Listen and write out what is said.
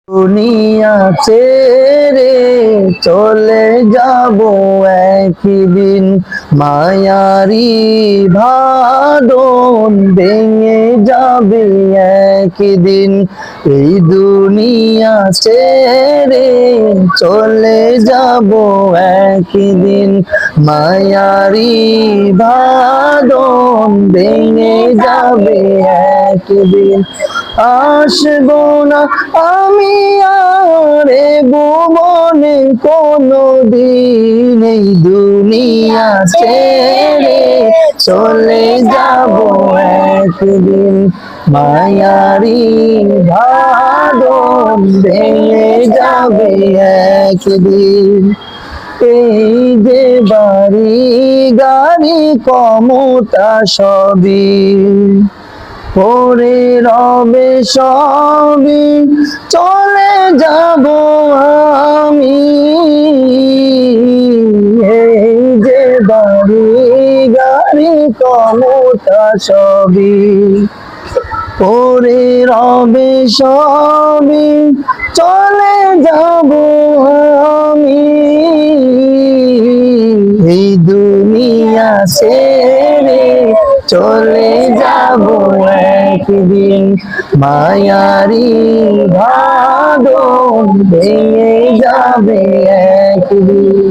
দুনিয়া ছেড়ে চলে যাব একদিন, মায়ারি বাঁধন ভেঙে যাবে একদিন। এই দুনিয়া ছেড়ে চলে যাব একদিন, মায়ারি বাঁধন ভেঙে যাবে একদিন। আসবো না আমি আর এ ভুবনে কোনো দিন, এই দুনিয়া ছেড়ে চলে যাব একদিন, মায়ারি বাঁধন ভেঙে যাবে একদিন। এই যে বাড়ি গাড়ি ক্ষমতা সবই পরে রবে সবই, চলে যাব আমি। এই যে বাড়ি গাড়ি ক্ষমতা সবই পরে রবে সবই, চলে যাব আমি। এই দুনিয়া ছেড়ে চলে যাব একদিন, মায়ারি বাঁধন ভেঙে যাবে একদিন।